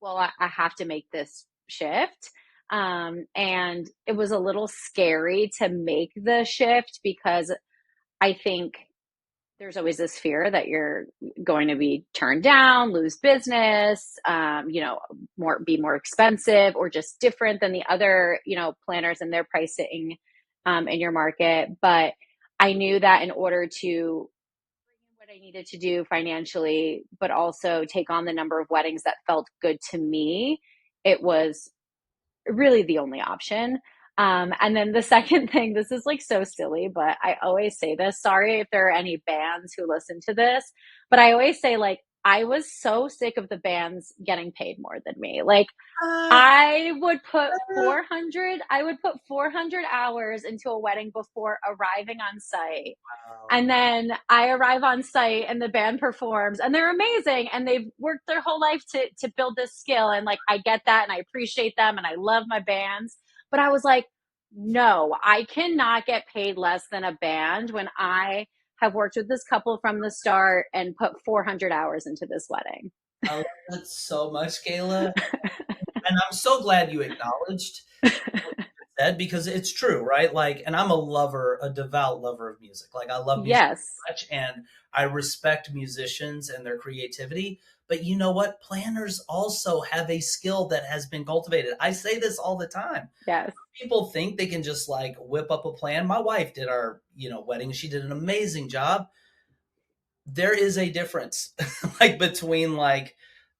well, I have to make this shift. And it was a little scary to make the shift because I think there's always this fear that you're going to be turned down, lose business, be more expensive or just different than the other, planners and their pricing in your market. But I knew that in order to what I needed to do financially, but also take on the number of weddings that felt good to me, it was really the only option. And then the second thing, this is like so silly, but I always say this. Sorry if there are any bands who listen to this, but I always say, like, I was so sick of the bands getting paid more than me. Like, Ah, I would put 400 hours into a wedding before arriving on site. wow. And then I arrive on site and the band performs and they're amazing and they've worked their whole life to build this skill. And like, I get that and I appreciate them and I love my bands. But I was like, no, I cannot get paid less than a band when I have worked with this couple from the start and put 400 hours into this wedding. I love that so much, Kayla. And I'm so glad you acknowledged what you said because it's true, right? Like, and I'm a lover, a devout lover of music. Like, I love music Yes. so much and I respect musicians and their creativity. But you know what? Planners also have a skill that has been cultivated. I say this all the time. Yes. People think they can just like whip up a plan. My wife did our, wedding. She did an amazing job. There is a difference like between like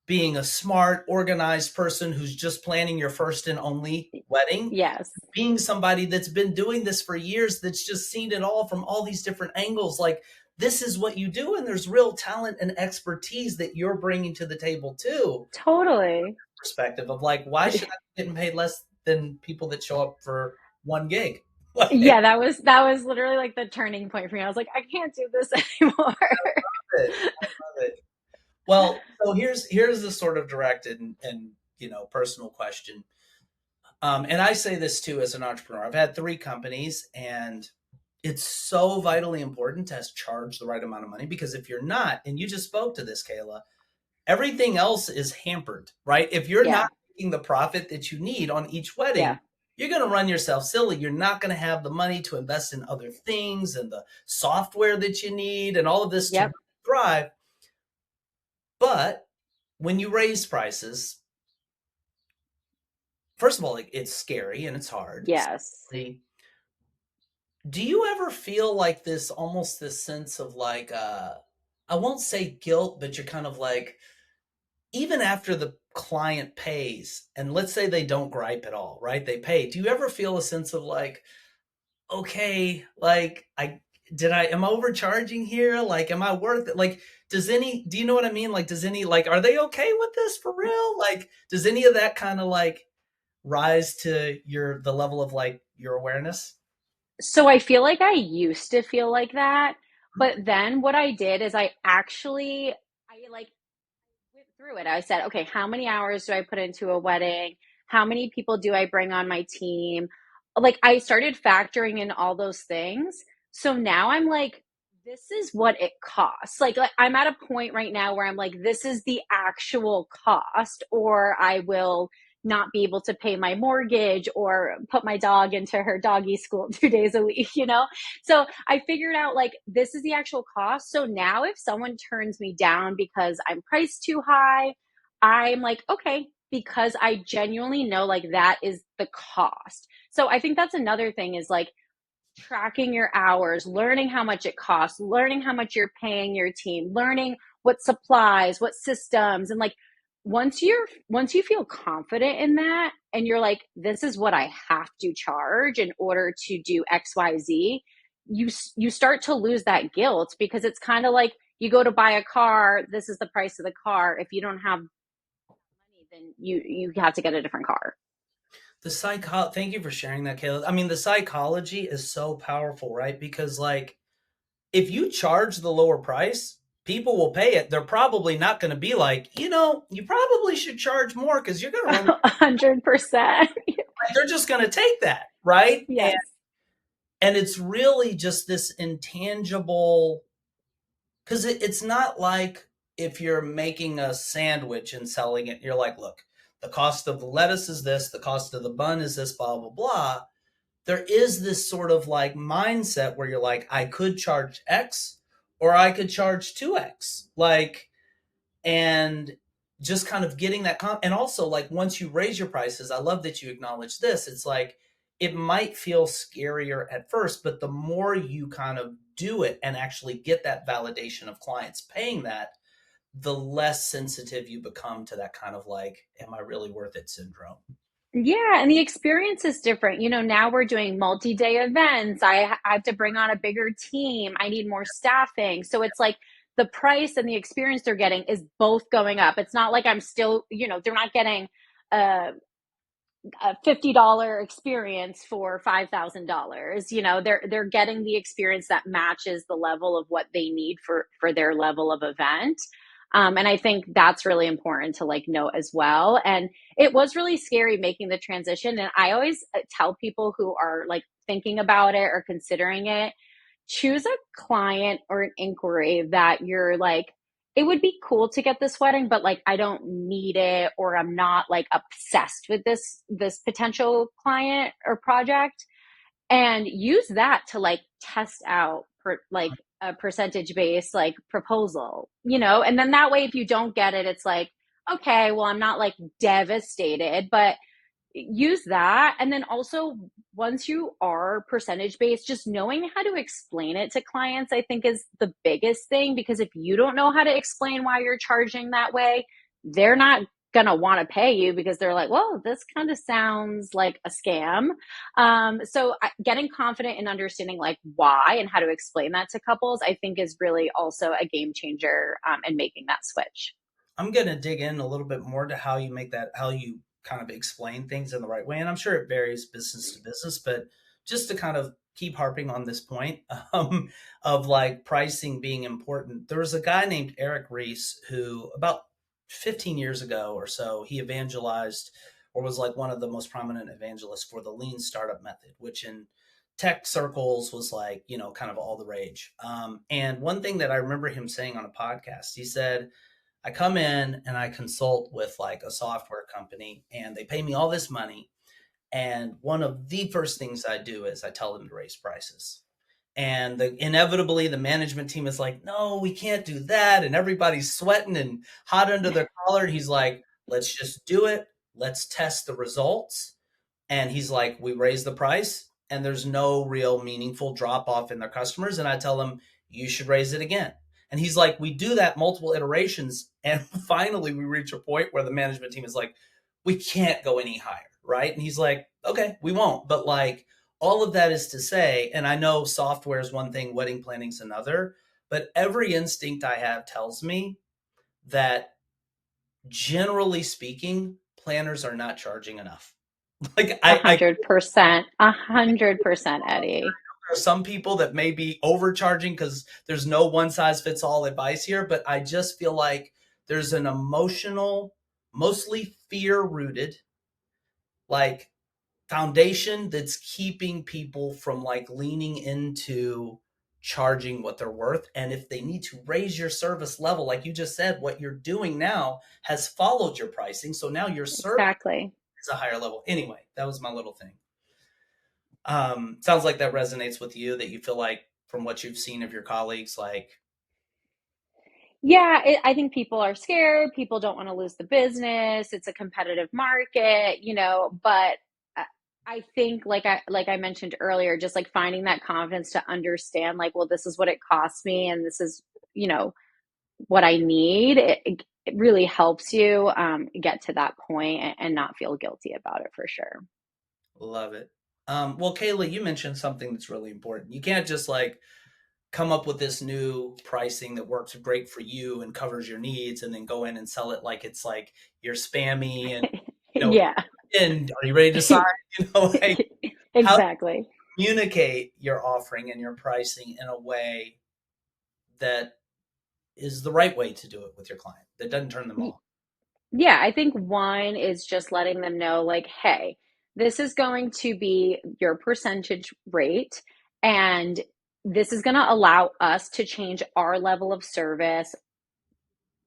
being a smart, organized person who's just planning your first and only wedding, Yes. being somebody that's been doing this for years, that's just seen it all from all these different angles. Like, this is what you do, and there's real talent and expertise that you're bringing to the table too. Totally. Perspective of like, why should I be getting paid less than people that show up for one gig? Like, Yeah, that was literally like the turning point for me. I was like, I can't do this anymore. I love it. Well, so here's the sort of direct and personal question. And I say this too as an entrepreneur. I've had 3 companies, and it's so vitally important to charge the right amount of money because if you're not, and you just spoke to this, Kayla, everything else is hampered, right? If you're Yeah. not making the profit that you need on each wedding, Yeah. you're going to run yourself silly. You're not going to have the money to invest in other things and the software that you need and all of this to Yep. thrive. But when you raise prices, first of all, like, it's scary and it's hard. Yes. Secondly, do you ever feel like this, almost this sense of like, I won't say guilt, but you're kind of like, even after the client pays, and let's say they don't gripe at all, right? They pay. Do you ever feel a sense of like, okay, like am I overcharging here? Like, am I worth it? Like, do you know what I mean? Like, are they okay with this for real? Like, does any of that kind of like rise to the level of like your awareness? So I feel like I used to feel like that, but then what I did is I like went through it. I said, okay, how many hours do I put into a wedding? How many people do I bring on my team? Like, I started factoring in all those things. So now I'm like, this is what it costs. Like I'm at a point right now where I'm like, this is the actual cost, or I will not be able to pay my mortgage or put my dog into her doggy school 2 days a week. So I figured out like this is the actual cost. So now if someone turns me down because I'm priced too high, I'm like, okay, because I genuinely know like that is the cost. So I think that's another thing is like tracking your hours, learning how much it costs, learning how much you're paying your team, learning what supplies, what systems, and like once you feel confident in that and you're like, this is what I have to charge in order to do XYZ, you start to lose that guilt because it's kind of like you go to buy a car, this is the price of the car. If you don't have money, then you have to get a different car. Thank you for sharing that, Caleb. I mean, the psychology is so powerful, right? Because like, if you charge the lower price, people will pay it. They're probably not going to be like, you probably should charge more because you're going to run. 100%. They're just going to take that, right? Yes. And it's really just this intangible, because it's not like if you're making a sandwich and selling it, you're like, look, the cost of the lettuce is this, the cost of the bun is this, blah, blah, blah. There is this sort of like mindset where you're like, I could charge X or I could charge 2X. Like, and just kind of getting that. And also, like, once you raise your prices, I love that you acknowledge this. It's like, it might feel scarier at first, but the more you kind of do it and actually get that validation of clients paying that, the less sensitive you become to that kind of like, am I really worth it syndrome. Yeah, and the experience is different. Now we're doing multi-day events. I have to bring on a bigger team. I need more staffing. So it's like the price and the experience they're getting is both going up. It's not like I'm still, they're not getting a, a $50 experience for $5,000. They're getting the experience that matches the level of what they need for their level of event. And I think that's really important to like note as well. And it was really scary making the transition. And I always tell people who are like thinking about it or considering it, choose a client or an inquiry that you're like, it would be cool to get this wedding, but like I don't need it, or I'm not like obsessed with this potential client or project, and use that to like test out like a percentage based like proposal, and then that way if you don't get it, it's like, okay, well, I'm not like devastated, but use that. And then also, once you are percentage based, just knowing how to explain it to clients, I think, is the biggest thing, because if you don't know how to explain why you're charging that way, they're not gonna want to pay you, because they're like, well, this kind of sounds like a scam. So getting confident in understanding like why and how to explain that to couples, I think, is really also a game changer, in making that switch. I'm going to dig in a little bit more to how you make that, how you kind of explain things in the right way. And I'm sure it varies business to business, but just to kind of keep harping on this point of like pricing being important. There was a guy named Eric Reese who about 15 years ago or so, he evangelized, or was like one of the most prominent evangelists for the lean startup method, which in tech circles was like, kind of all the rage. And one thing that I remember him saying on a podcast, he said, I come in and I consult with like a software company and they pay me all this money. And one of the first things I do is I tell them to raise prices. And inevitably the management team is like, no, we can't do that. And everybody's sweating and hot under their collar. And he's like, let's just do it. Let's test the results. And he's like, we raise the price and there's no real meaningful drop off in their customers. And I tell them, you should raise it again. And he's like, we do that multiple iterations. And finally we reach a point where the management team is like, we can't go any higher. Right. And he's like, okay, we won't. But like, all of that is to say, and I know software is one thing, wedding planning is another, but every instinct I have tells me that generally speaking, planners are not charging enough. Like A I 100%, 100%, Eddie. there are some people that may be overcharging because there's no one size fits all advice here, but I just feel like there's an emotional, mostly fear rooted, like foundation that's keeping people from like leaning into charging what they're worth. And if they need to raise your service level, like you just said, what you're doing now has followed your pricing. So now your service Exactly. is a higher level. Anyway, that was my little thing. Sounds like that resonates with you, that you feel like from what you've seen of your colleagues, like, Yeah, I think people are scared. People don't want to lose the business. It's a competitive market, but I I think, like I mentioned earlier, just like finding that confidence to understand, like, well, this is what it costs me, and this is, you know, what I need. It really helps you get to that point, and not feel guilty about it, for sure. love it. Well, Kayla, you mentioned something that's really important. You can't just like come up with this new pricing that works great for you and covers your needs and then go in and sell it like it's like you're spammy and, you know, Yeah, and are you ready to sign? Like how to exactly. communicate your offering and your pricing in a way that is the right way to do it with your client that doesn't turn them off. Yeah, I think one is just letting them know, like, hey, this is going to be your percentage rate, and this is going to allow us to change our level of service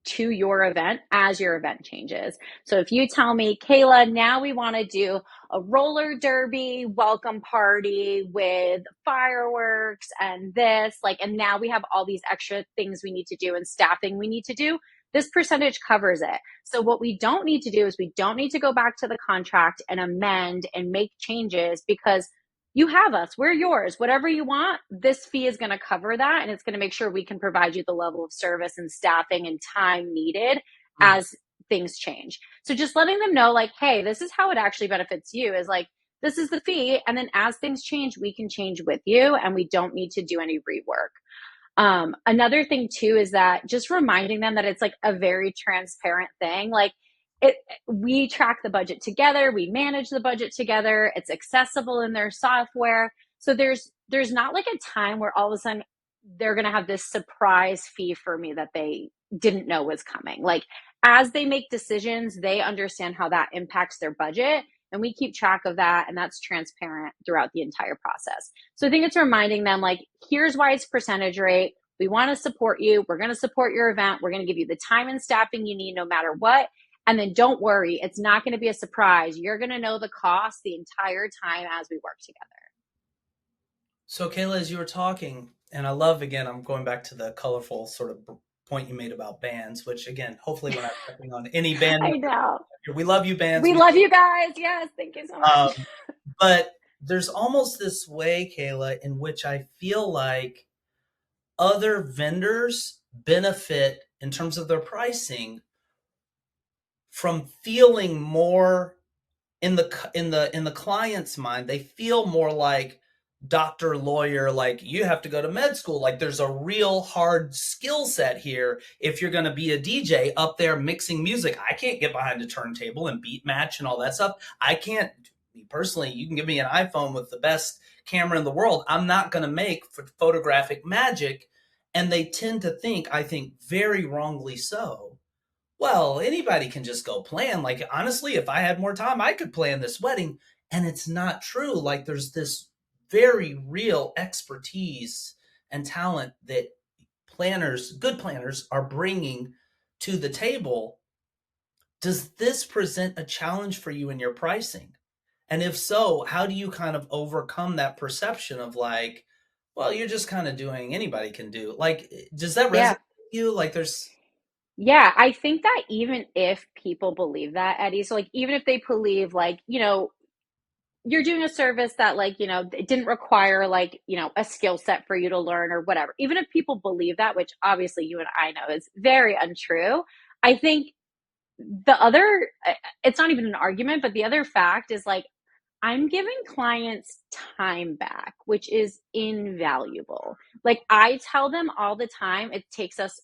to your event as your event changes. So if you tell me, Kayla, now we want to do a roller derby welcome party with fireworks and this, like, and now we have all these extra things we need to do and staffing we need to do, this percentage covers it. So what we don't need to do is we don't need to go back to the contract and amend and make changes, because you have us, we're yours, whatever you want, this fee is going to cover that. And it's going to make sure we can provide you the level of service and staffing and time needed Mm. as things change. So just letting them know, like, hey, this is how it actually benefits you, is like, this is the fee. And then as things change, we can change with you and we don't need to do any rework. Another thing too is that just reminding them that it's like a very transparent thing. Like it, we track the budget together, we manage the budget together. It's accessible in their software. So there's not like a time where all of a sudden they're going to have this surprise fee for me that they didn't know was coming. Like as they make decisions, they understand how that impacts their budget. And we keep track of that. And that's transparent throughout the entire process. So I think it's reminding them, like, here's why it's percentage rate. We want to support you. We're going to support your event. We're going to give you the time and staffing you need no matter what. And then don't worry, it's not going to be a surprise. You're going to know the cost the entire time as we work together. So, Kayla, as you were talking, and I love, again, I'm going back to the colorful sort of point you made about bands, which, again, hopefully we're not stepping on any band. I know. We love you, bands. We love you guys. Yes. Thank you so much. But there's almost this way, Kayla, in which I feel like other vendors benefit in terms of their pricing from feeling more in the client's mind. They feel more like doctor, lawyer, like you have to go to med school. Like there's a real hard skill set here. If you're going to be a DJ up there mixing music, I can't get behind a turntable and beat match and all that stuff. I can't. Me personally, you can give me an iPhone with the best camera in the world, I'm not going to make photographic magic. And they tend to think, I think very wrongly so, well, anybody can just go plan. Like, honestly, if I had more time, I could plan this wedding. And it's not true. Like, there's this very real expertise and talent that planners, good planners, are bringing to the table. Does this present a challenge for you in your pricing? And if so, how do you kind of overcome that perception of like, well, you're just kind of doing, anybody can do. Like, does that resonate Yeah. with you? Like, there's, Yeah. I think that even if people believe that, Eddie, so like, even if they believe, like, you're doing a service that, like, it didn't require, like, a skill set for you to learn or whatever, even if people believe that, which obviously you and I know is very untrue, I think the other, it's not even an argument, but the other fact is, like, I'm giving clients time back, which is invaluable. Like, I tell them all the time, it takes us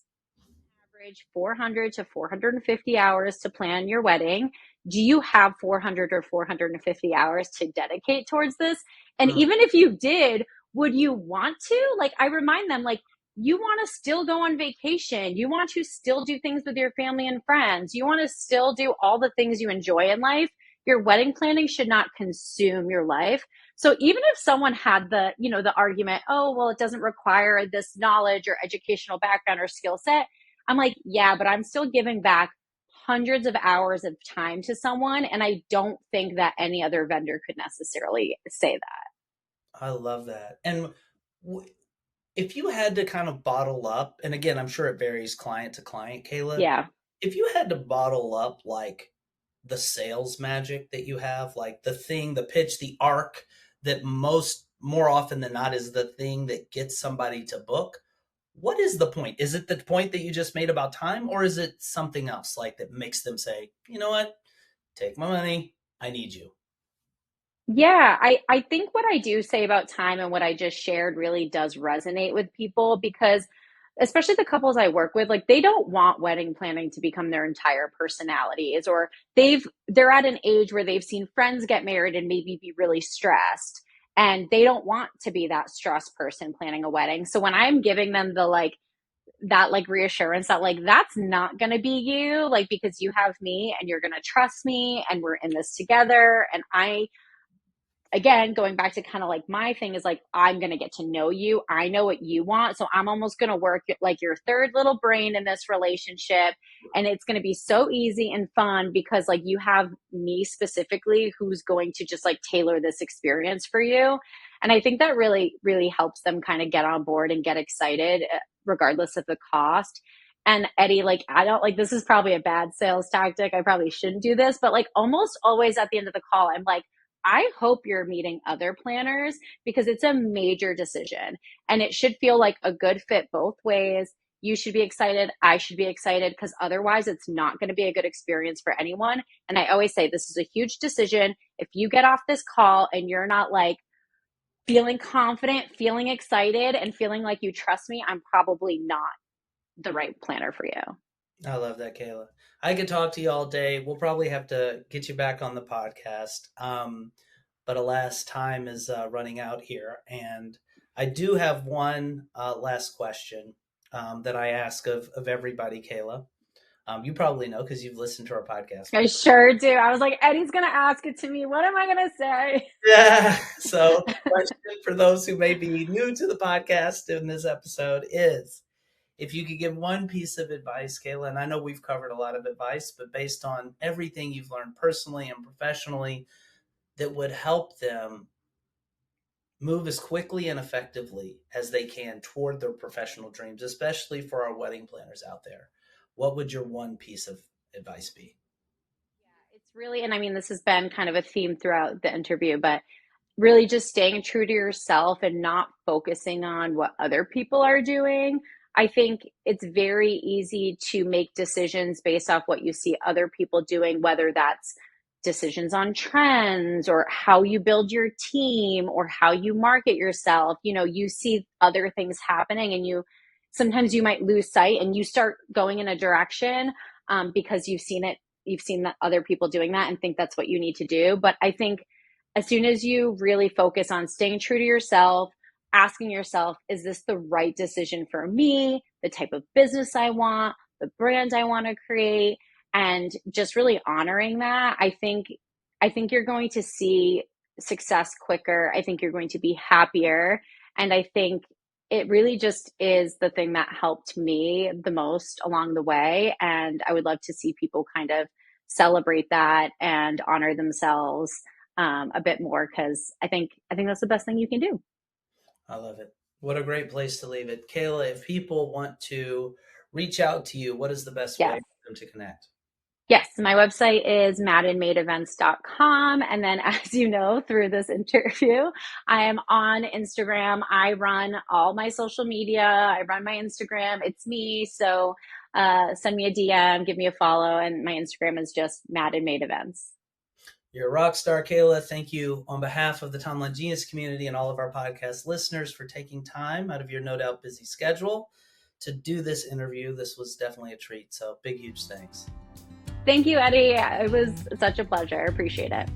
average 400 to 450 hours to plan your wedding. Do you have 400 or 450 hours to dedicate towards this? And mm, even if you did, would you want to? Like, I remind them, like, you want to still go on vacation. You want to still do things with your family and friends. You want to still do all the things you enjoy in life. Your wedding planning should not consume your life. So even if someone had the argument, oh, well, it doesn't require this knowledge or educational background or skill set, I'm like, yeah, but I'm still giving back hundreds of hours of time to someone. And I don't think that any other vendor could necessarily say that. I love that. And if you had to kind of bottle up, and again, I'm sure it varies client to client, Kayla, Yeah. if you had to bottle up like the sales magic that you have, like the thing, the pitch, the arc that more often than not is the thing that gets somebody to book, what is the point? Is it the point that you just made about time, or is it something else like that makes them say, you know what, take my money, I need you? Yeah, I think what I do say about time and what I just shared really does resonate with people because especially the couples I work with, like they don't want wedding planning to become their entire personalities, or they're at an age where they've seen friends get married and maybe be really stressed and they don't want to be that stressed person planning a wedding. So when I'm giving them that like reassurance that like that's not going to be you, like because you have me and you're going to trust me and we're in this together, and I, again, going back to kind of like my thing is like, I'm going to get to know you. I know what you want. So I'm almost going to work like your third little brain in this relationship. And it's going to be so easy and fun because like you have me specifically who's going to just like tailor this experience for you. And I think that really, really helps them kind of get on board and get excited regardless of the cost. And Eddie, like, I don't like, this is probably a bad sales tactic. I probably shouldn't do this, but like almost always at the end of the call, I'm like, I hope you're meeting other planners because it's a major decision and it should feel like a good fit both ways. You should be excited. I should be excited because otherwise it's not going to be a good experience for anyone. And I always say this is a huge decision. If you get off this call and you're not like feeling confident, feeling excited, and feeling like you trust me, I'm probably not the right planner for you. I love that, Kayla. I could talk to you all day. We'll probably have to get you back on the podcast. But alas, time is running out here. And I do have one last question that I ask of everybody, Kayla. You probably know because you've listened to our podcast. I sure do. I was like, Eddie's going to ask it to me. What am I going to say? Yeah. So the question for those who may be new to the podcast in this episode is, if you could give one piece of advice, Kayla, and I know we've covered a lot of advice, but based on everything you've learned personally and professionally that would help them move as quickly and effectively as they can toward their professional dreams, especially for our wedding planners out there, what would your one piece of advice be? Yeah, it's really, and I mean, this has been kind of a theme throughout the interview, but really just staying true to yourself and not focusing on what other people are doing. I think it's very easy to make decisions based off what you see other people doing, whether that's decisions on trends or how you build your team or how you market yourself. You know, you see other things happening and you sometimes you might lose sight and you start going in a direction because you've seen that other people doing that and think that's what you need to do. But I think as soon as you really focus on staying true to yourself, asking yourself, is this the right decision for me, the type of business I want, the brand I want to create, and just really honoring that, I think you're going to see success quicker. I think you're going to be happier. And I think it really just is the thing that helped me the most along the way. And I would love to see people kind of celebrate that and honor themselves a bit more because I think that's the best thing you can do. I love it. What a great place to leave it. Kayla, if people want to reach out to you, what is the best way Yes. for them to connect? Yes, my website is maddenmadeevents.com. And then, as you know, through this interview, I am on Instagram. I run all my social media. I run my Instagram. It's me. So send me a DM, give me a follow. And my Instagram is just Madden Made Events. You're a rock star, Kayla. Thank you on behalf of the Timeline Genius community and all of our podcast listeners for taking time out of your no doubt busy schedule to do this interview. This was definitely a treat. So big, huge thanks. Thank you, Eddie. It was such a pleasure. I appreciate it.